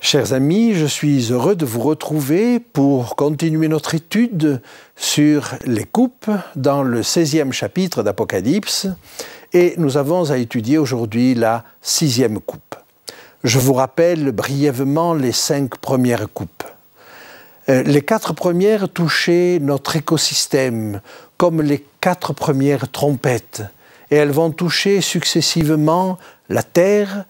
Chers amis, je suis heureux de vous retrouver pour continuer notre étude sur les coupes dans le 16e chapitre d'Apocalypse et nous avons à étudier aujourd'hui la 6e coupe. Je vous rappelle brièvement les 5 premières coupes. Les 4 premières touchaient notre écosystème comme les 4 premières trompettes et elles vont toucher successivement la terre,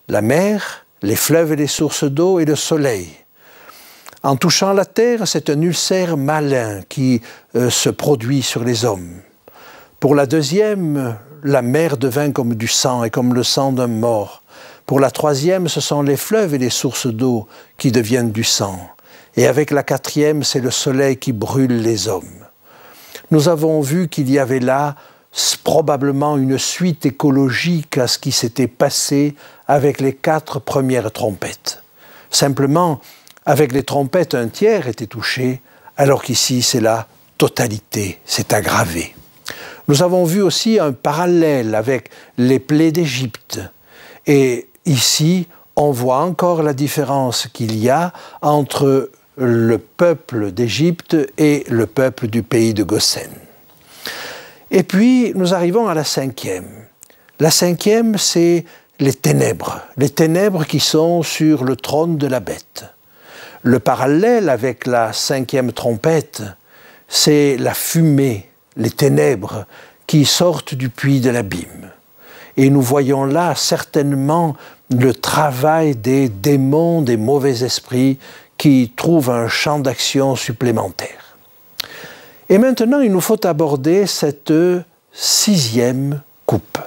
la mer, les fleuves et les sources d'eau et le soleil. En touchant la terre, c'est un ulcère malin qui se produit sur les hommes. Pour la deuxième, la mer devint comme du sang et comme le sang d'un mort. Pour la troisième, ce sont les fleuves et les sources d'eau qui deviennent du sang. Et avec la quatrième, c'est le soleil qui brûle les hommes. Nous avons vu qu'il y avait là probablement une suite écologique à ce qui s'était passé avec les 4 premières trompettes. Simplement, avec les trompettes, un tiers était touché, alors qu'ici, c'est la totalité, c'est aggravé. Nous avons vu aussi un parallèle avec les plaies d'Égypte. Et ici, on voit encore la différence qu'il y a entre le peuple d'Égypte et le peuple du pays de Goshen. Et puis, nous arrivons à la 5e. La 5e, c'est les ténèbres qui sont sur le trône de la bête. Le parallèle avec la 5e trompette, c'est la fumée, les ténèbres qui sortent du puits de l'abîme. Et nous voyons là certainement le travail des démons, des mauvais esprits qui trouvent un champ d'action supplémentaire. Et maintenant, il nous faut aborder cette 6e coupe.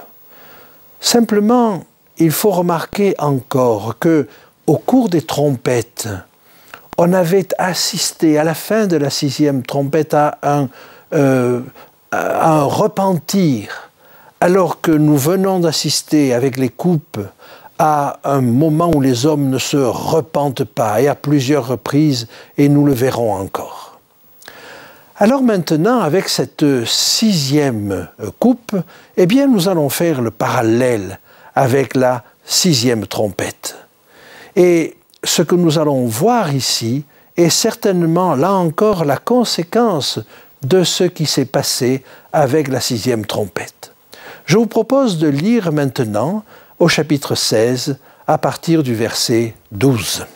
Simplement, il faut remarquer encore que, au cours des trompettes, on avait assisté à la fin de la 6e trompette à un repentir, alors que nous venons d'assister avec les coupes à un moment où les hommes ne se repentent pas, et à plusieurs reprises, et nous le verrons encore. Alors maintenant, avec cette 6e coupe, eh bien, nous allons faire le parallèle avec la 6e trompette. Et ce que nous allons voir ici est certainement, là encore, la conséquence de ce qui s'est passé avec la 6e trompette. Je vous propose de lire maintenant au chapitre 16, à partir du verset 12.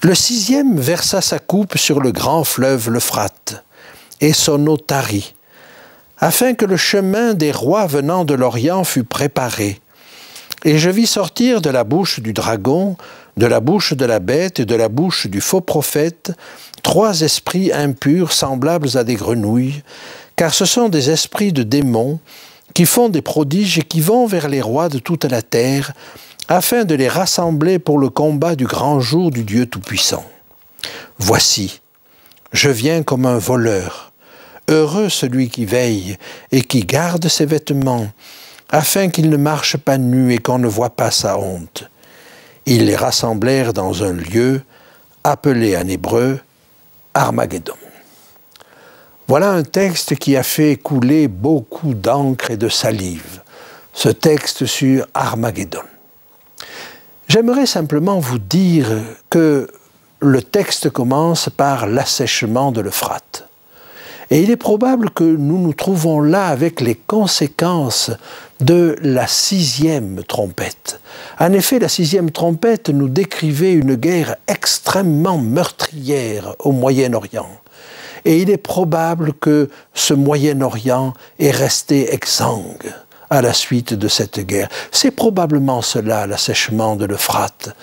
Le 6e versa sa coupe sur le grand fleuve l'Euphrate, et son eau tarit, afin que le chemin des rois venant de l'Orient fût préparé. Et je vis sortir de la bouche du dragon, de la bouche de la bête et de la bouche du faux prophète 3 esprits impurs semblables à des grenouilles, car ce sont des esprits de démons qui font des prodiges et qui vont vers les rois de toute la terre, afin de les rassembler pour le combat du grand jour du Dieu Tout-Puissant. Voici, je viens comme un voleur. Heureux celui qui veille et qui garde ses vêtements, afin qu'il ne marche pas nu et qu'on ne voit pas sa honte. Ils les rassemblèrent dans un lieu appelé en hébreu Armageddon. Voilà un texte qui a fait couler beaucoup d'encre et de salive, ce texte sur Armageddon. J'aimerais simplement vous dire que le texte commence par l'assèchement de l'Euphrate. Et il est probable que nous nous trouvons là avec les conséquences de la 6e trompette. En effet, la 6e trompette nous décrivait une guerre extrêmement meurtrière au Moyen-Orient. Et il est probable que ce Moyen-Orient est resté exsangue à la suite de cette guerre. C'est probablement cela, l'assèchement de l'Euphrate.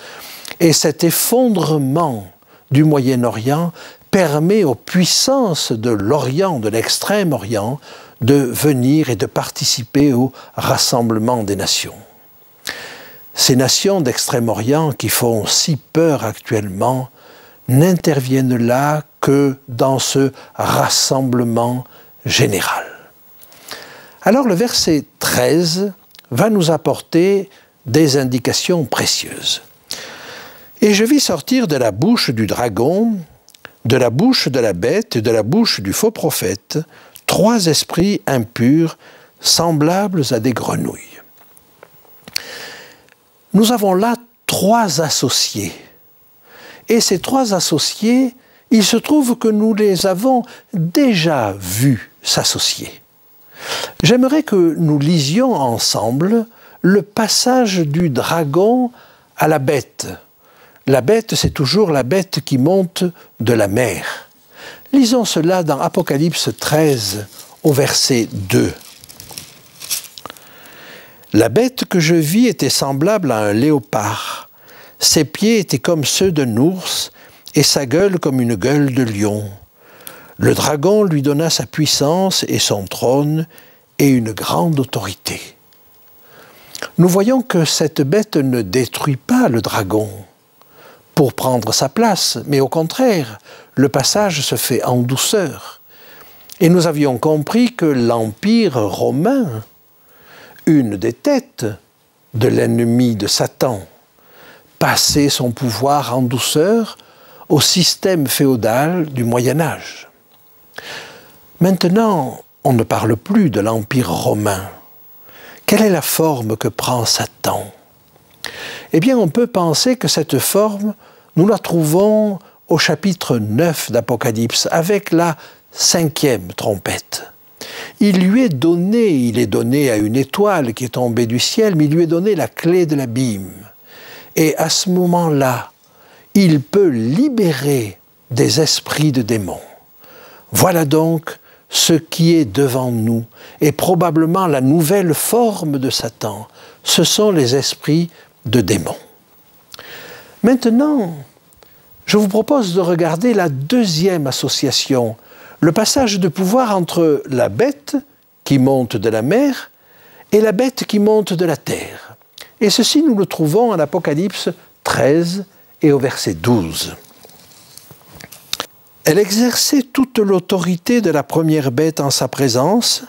Et cet effondrement du Moyen-Orient permet aux puissances de l'Orient, de l'Extrême-Orient, de venir et de participer au rassemblement des nations. Ces nations d'Extrême-Orient qui font si peur actuellement n'interviennent là que dans ce rassemblement général. Alors le verset 13 va nous apporter des indications précieuses. Et je vis sortir de la bouche du dragon, de la bouche de la bête et de la bouche du faux prophète, 3 esprits impurs semblables à des grenouilles. Nous avons là 3 associés. Et ces 3 associés, il se trouve que nous les avons déjà vus s'associer. J'aimerais que nous lisions ensemble le passage du dragon à la bête. La bête, c'est toujours la bête qui monte de la mer. Lisons cela dans Apocalypse 13, au verset 2. La bête que je vis était semblable à un léopard. Ses pieds étaient comme ceux d'un ours et sa gueule comme une gueule de lion. Le dragon lui donna sa puissance et son trône et une grande autorité. Nous voyons que cette bête ne détruit pas le dragon pour prendre sa place, mais au contraire, le passage se fait en douceur. Et nous avions compris que l'Empire romain, une des têtes de l'ennemi de Satan, passait son pouvoir en douceur au système féodal du Moyen-Âge. Maintenant, on ne parle plus de l'Empire romain. Quelle est la forme que prend Satan? Eh bien, on peut penser que cette forme, nous la trouvons au chapitre 9 d'Apocalypse, avec la 5e trompette. Il est donné à une étoile qui est tombée du ciel, mais il lui est donné la clé de l'abîme. Et à ce moment-là, il peut libérer des esprits de démons. Voilà donc ce qui est devant nous, et probablement la nouvelle forme de Satan. Ce sont les esprits de démons. Maintenant, je vous propose de regarder la 2e association, le passage de pouvoir entre la bête qui monte de la mer et la bête qui monte de la terre. Et ceci, nous le trouvons en Apocalypse 13 et au verset 12. Elle exerçait toute l'autorité de la première bête en sa présence,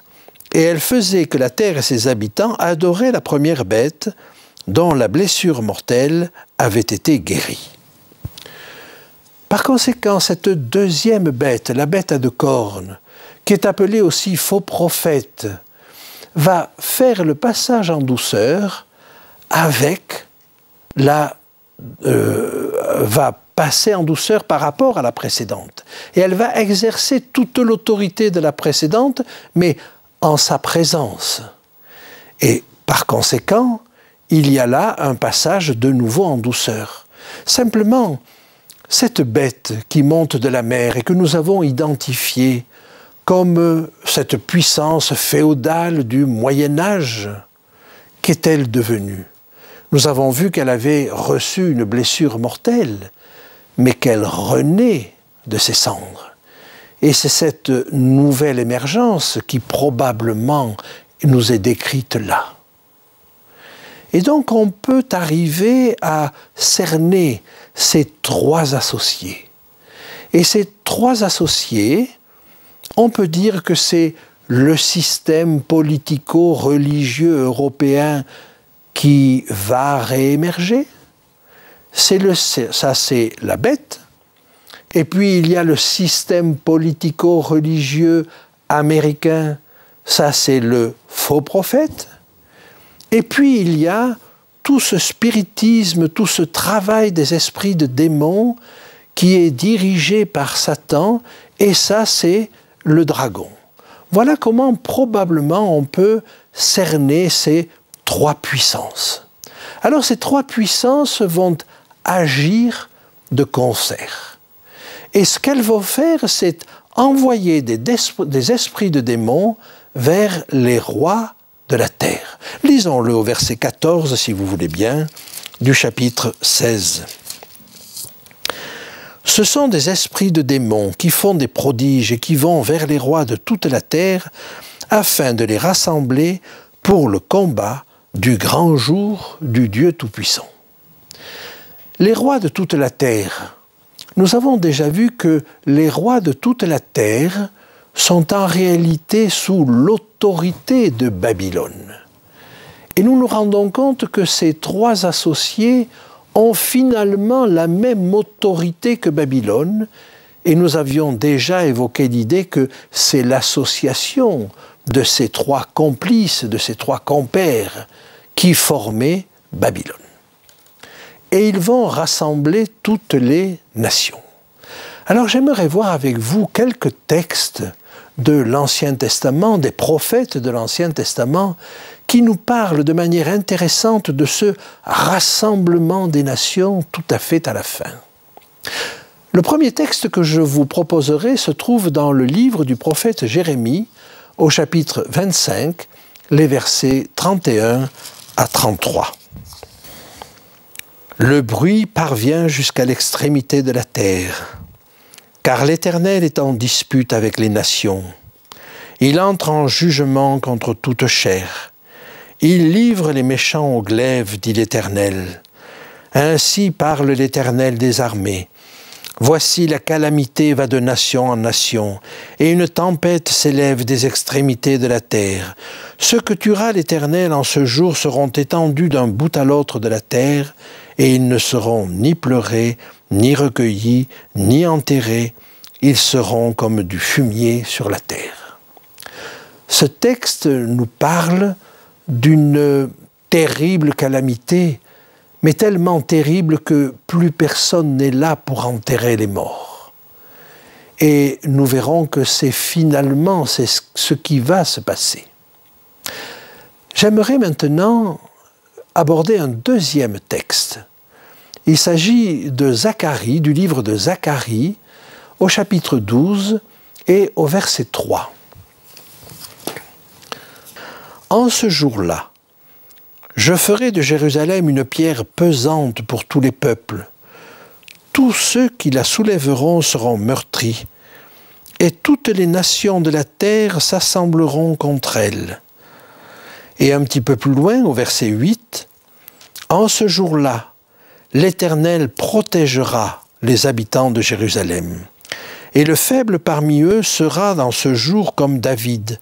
et elle faisait que la terre et ses habitants adoraient la première bête, dont la blessure mortelle avait été guérie. Par conséquent, cette 2e bête, la bête à 2 cornes, qui est appelée aussi faux prophète, va faire le passage en douceur avec va passer en douceur par rapport à la précédente. Et elle va exercer toute l'autorité de la précédente, mais en sa présence. Et par conséquent, il y a là un passage de nouveau en douceur. Simplement, cette bête qui monte de la mer et que nous avons identifiée comme cette puissance féodale du Moyen-Âge, qu'est-elle devenue? Nous avons vu qu'elle avait reçu une blessure mortelle, mais qu'elle renaît de ses cendres. Et c'est cette nouvelle émergence qui probablement nous est décrite là. Et donc on peut arriver à cerner ces 3 associés. Et ces 3 associés, on peut dire que c'est le système politico-religieux européen qui va réémerger. Ça, c'est la bête. Et puis, il y a le système politico-religieux américain. Ça, c'est le faux prophète. Et puis, il y a tout ce spiritisme, tout ce travail des esprits de démons qui est dirigé par Satan. Et ça, c'est le dragon. Voilà comment, probablement, on peut cerner ces 3 puissances. Alors, ces 3 puissances vont agir de concert. Et ce qu'elles vont faire, c'est envoyer des esprits de démons vers les rois de la terre. Lisons-le au verset 14, si vous voulez bien, du chapitre 16. Ce sont des esprits de démons qui font des prodiges et qui vont vers les rois de toute la terre afin de les rassembler pour le combat du grand jour du Dieu Tout-Puissant. Les rois de toute la terre, nous avons déjà vu que les rois de toute la terre sont en réalité sous l'autorité de Babylone. Et nous nous rendons compte que ces trois associés ont finalement la même autorité que Babylone, et nous avions déjà évoqué l'idée que c'est l'association de ces trois complices, de ces trois compères, qui formait Babylone. Et ils vont rassembler toutes les nations. Alors j'aimerais voir avec vous quelques textes de l'Ancien Testament, des prophètes de l'Ancien Testament, qui nous parlent de manière intéressante de ce rassemblement des nations tout à fait à la fin. Le premier texte que je vous proposerai se trouve dans le livre du prophète Jérémie, au chapitre 25, les versets 31 à 33. Le bruit parvient jusqu'à l'extrémité de la terre, car l'Éternel est en dispute avec les nations. Il entre en jugement contre toute chair. Il livre les méchants au glaive, dit l'Éternel. Ainsi parle l'Éternel des armées. Voici la calamité va de nation en nation, et une tempête s'élève des extrémités de la terre. Ceux que tuera l'Éternel en ce jour seront étendus d'un bout à l'autre de la terre, et ils ne seront ni pleurés, ni recueillis, ni enterrés. Ils seront comme du fumier sur la terre. Ce texte nous parle d'une terrible calamité, mais tellement terrible que plus personne n'est là pour enterrer les morts. Et nous verrons que c'est finalement ce qui va se passer. J'aimerais maintenant aborder un deuxième texte. Il s'agit de Zacharie, du livre de Zacharie, au chapitre 12 et au verset 3. En ce jour-là, je ferai de Jérusalem une pierre pesante pour tous les peuples. Tous ceux qui la soulèveront seront meurtris, et toutes les nations de la terre s'assembleront contre elle. Et un petit peu plus loin, au verset 8, « En ce jour-là, l'Éternel protégera les habitants de Jérusalem, et le faible parmi eux sera dans ce jour comme David.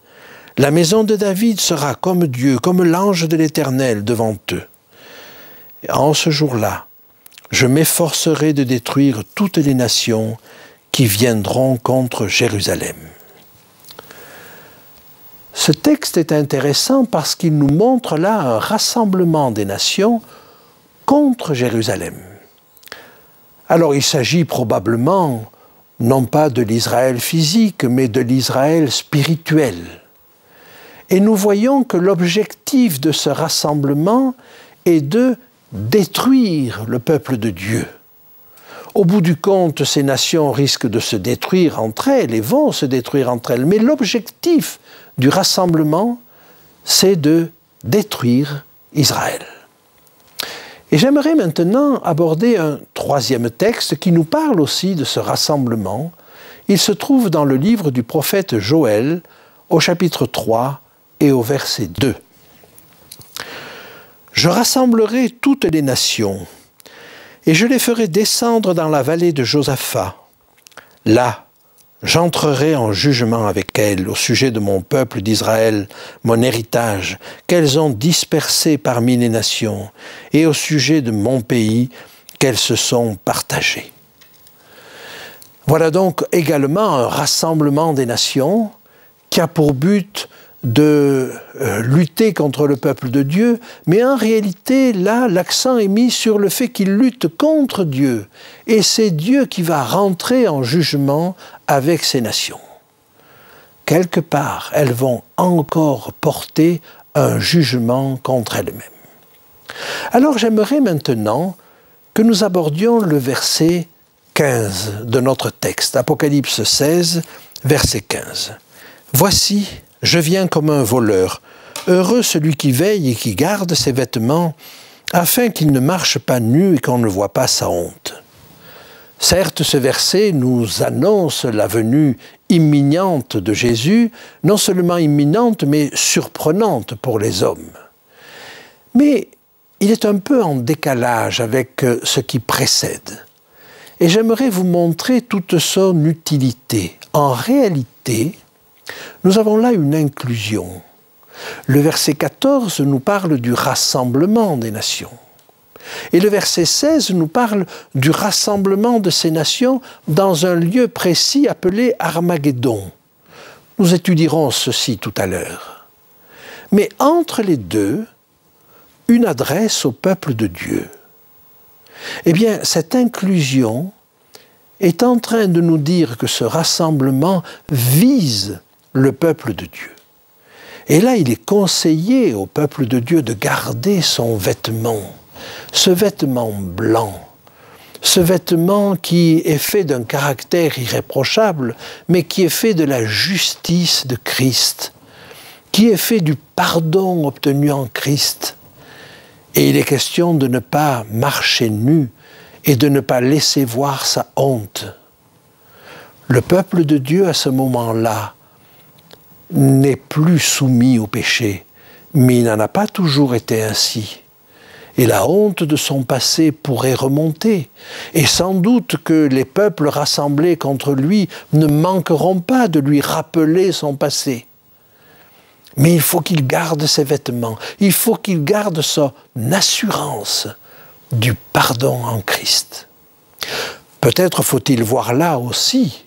La maison de David sera comme Dieu, comme l'ange de l'Éternel devant eux. En ce jour-là, je m'efforcerai de détruire toutes les nations qui viendront contre Jérusalem. » Ce texte est intéressant parce qu'il nous montre là un rassemblement des nations contre Jérusalem. Alors il s'agit probablement non pas de l'Israël physique, mais de l'Israël spirituel. Et nous voyons que l'objectif de ce rassemblement est de détruire le peuple de Dieu. Au bout du compte, ces nations risquent de se détruire entre elles et vont se détruire entre elles. Mais l'objectif du rassemblement, c'est de détruire Israël. Et j'aimerais maintenant aborder un troisième texte qui nous parle aussi de ce rassemblement. Il se trouve dans le livre du prophète Joël, au chapitre 3, et au verset 2. « Je rassemblerai toutes les nations, et je les ferai descendre dans la vallée de Josaphat. Là, j'entrerai en jugement avec elles au sujet de mon peuple d'Israël, mon héritage, qu'elles ont dispersé parmi les nations, et au sujet de mon pays, qu'elles se sont partagées. » Voilà donc également un rassemblement des nations qui a pour but de lutter contre le peuple de Dieu, mais en réalité, là, l'accent est mis sur le fait qu'il lutte contre Dieu. Et c'est Dieu qui va rentrer en jugement avec ces nations. Quelque part, elles vont encore porter un jugement contre elles-mêmes. Alors j'aimerais maintenant que nous abordions le verset 15 de notre texte, Apocalypse 16, Verset 15. « Voici, je viens comme un voleur. Heureux celui qui veille et qui garde ses vêtements, afin qu'il ne marche pas nu et qu'on ne voit pas sa honte. » Certes, ce verset nous annonce la venue imminente de Jésus, non seulement imminente, mais surprenante pour les hommes. Mais il est un peu en décalage avec ce qui précède. Et j'aimerais vous montrer toute son utilité. En réalité, nous avons là une inclusion. Le verset 14 nous parle du rassemblement des nations. Et le verset 16 nous parle du rassemblement de ces nations dans un lieu précis appelé Armageddon. Nous étudierons ceci tout à l'heure. Mais entre les deux, une adresse au peuple de Dieu. Eh bien, cette inclusion est en train de nous dire que ce rassemblement vise le peuple de Dieu. Et là, il est conseillé au peuple de Dieu de garder son vêtement, ce vêtement blanc, ce vêtement qui est fait d'un caractère irréprochable, mais qui est fait de la justice de Christ, qui est fait du pardon obtenu en Christ. Et il est question de ne pas marcher nu et de ne pas laisser voir sa honte. Le peuple de Dieu, à ce moment-là, n'est plus soumis au péché, mais il n'en a pas toujours été ainsi. Et la honte de son passé pourrait remonter. Et sans doute que les peuples rassemblés contre lui ne manqueront pas de lui rappeler son passé. Mais il faut qu'il garde ses vêtements, il faut qu'il garde son assurance du pardon en Christ. Peut-être faut-il voir là aussi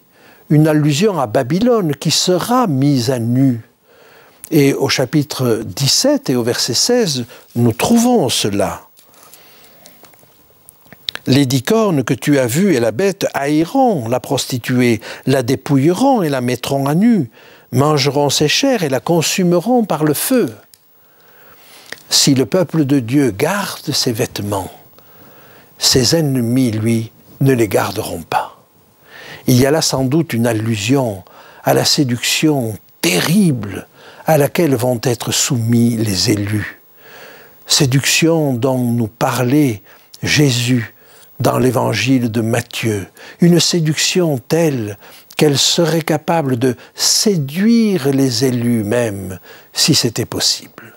une allusion à Babylone qui sera mise à nu. Et au chapitre 17 et au verset 16, nous trouvons cela. Les 10 cornes que tu as vues et la bête haïront la prostituée, la dépouilleront et la mettront à nu, mangeront ses chairs et la consumeront par le feu. Si le peuple de Dieu garde ses vêtements, ses ennemis, lui, ne les garderont pas. Il y a là sans doute une allusion à la séduction terrible à laquelle vont être soumis les élus. Séduction dont nous parlait Jésus dans l'évangile de Matthieu. Une séduction telle qu'elle serait capable de séduire les élus même, si c'était possible.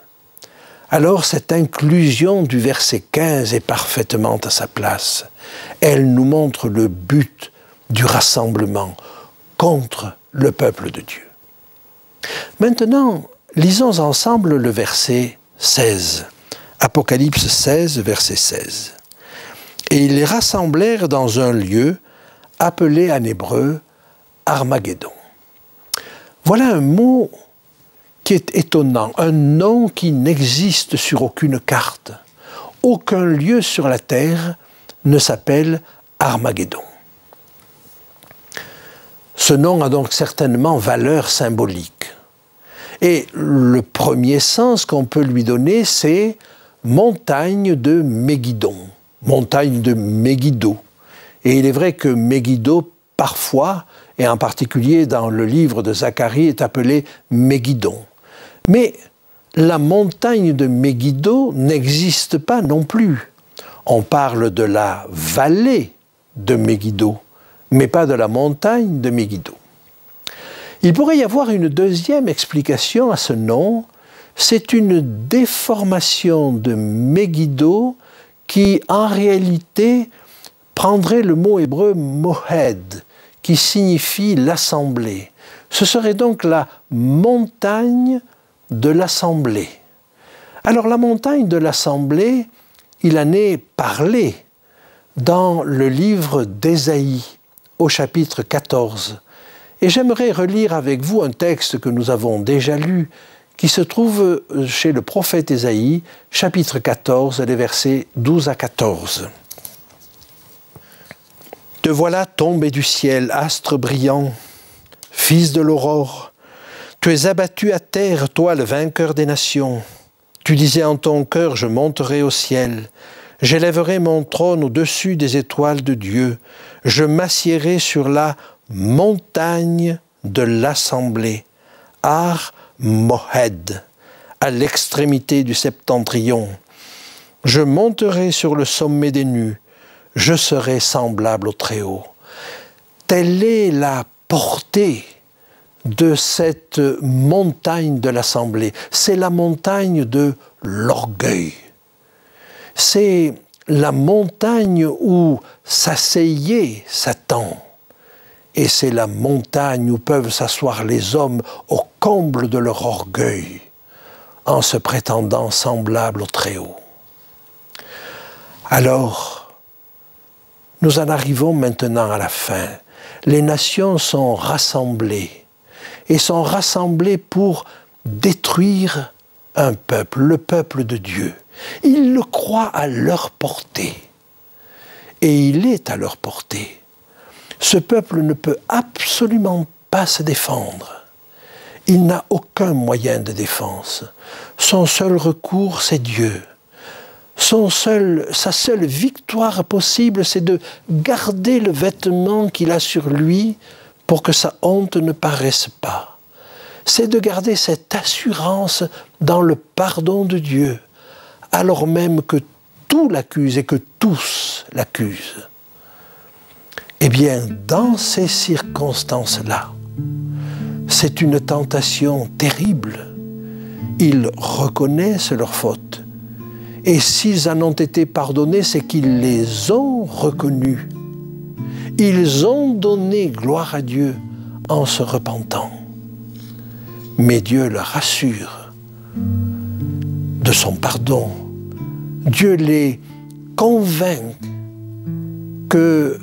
Alors cette inclusion du verset 15 est parfaitement à sa place. Elle nous montre le but du rassemblement contre le peuple de Dieu. Maintenant, lisons ensemble le verset 16. Apocalypse 16, verset 16. « Et ils les rassemblèrent dans un lieu appelé en hébreu Armageddon. » Voilà un mot qui est étonnant, un nom qui n'existe sur aucune carte. Aucun lieu sur la terre ne s'appelle Armageddon. Ce nom a donc certainement valeur symbolique. Et le premier sens qu'on peut lui donner, c'est montagne de Méguidon, montagne de Megiddo. Et il est vrai que Megiddo, parfois, et en particulier dans le livre de Zacharie, est appelé Méguidon. Mais la montagne de Megiddo n'existe pas non plus. On parle de la vallée de Megiddo, mais pas de la montagne de Megiddo. Il pourrait y avoir une deuxième explication à ce nom, c'est une déformation de Megiddo qui, en réalité, prendrait le mot hébreu mohed, qui signifie l'assemblée. Ce serait donc la montagne de l'assemblée. Alors la montagne de l'assemblée, il en est parlé dans le livre d'Ésaïe, au chapitre 14. Et j'aimerais relire avec vous un texte que nous avons déjà lu, qui se trouve chez le prophète Ésaïe, chapitre 14, les versets 12 à 14. « Te voilà tombé du ciel, astre brillant, fils de l'aurore. Tu es abattu à terre, toi le vainqueur des nations. Tu disais en ton cœur, je monterai au ciel. J'élèverai mon trône au-dessus des étoiles de Dieu. Je m'assiérai sur la montagne de l'assemblée, Har Mohed, à l'extrémité du septentrion. Je monterai sur le sommet des nues, je serai semblable au Très-Haut. Telle est la portée de cette montagne de l'assemblée. C'est la montagne de l'orgueil. C'est la montagne où s'asseyait Satan. Et c'est la montagne où peuvent s'asseoir les hommes au comble de leur orgueil, en se prétendant semblables au Très-Haut. Alors, nous en arrivons maintenant à la fin. Les nations sont rassemblées, et sont rassemblées pour détruire un peuple, le peuple de Dieu. Ils le croient à leur portée, et il est à leur portée. Ce peuple ne peut absolument pas se défendre. Il n'a aucun moyen de défense. Son seul recours, c'est Dieu. Sa seule victoire possible, c'est de garder le vêtement qu'il a sur lui pour que sa honte ne paraisse pas. C'est de garder cette assurance dans le pardon de Dieu, alors même que tout l'accuse et que tous l'accusent. Eh bien, dans ces circonstances-là, c'est une tentation terrible. Ils reconnaissent leurs fautes. Et s'ils en ont été pardonnés, c'est qu'ils les ont reconnus. Ils ont donné gloire à Dieu en se repentant. Mais Dieu leur assure de son pardon. Dieu les convainc que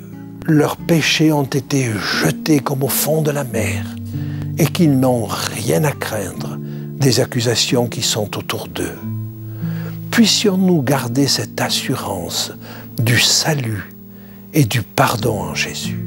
leurs péchés ont été jetés comme au fond de la mer et qu'ils n'ont rien à craindre des accusations qui sont autour d'eux. Puissions-nous garder cette assurance du salut et du pardon en Jésus.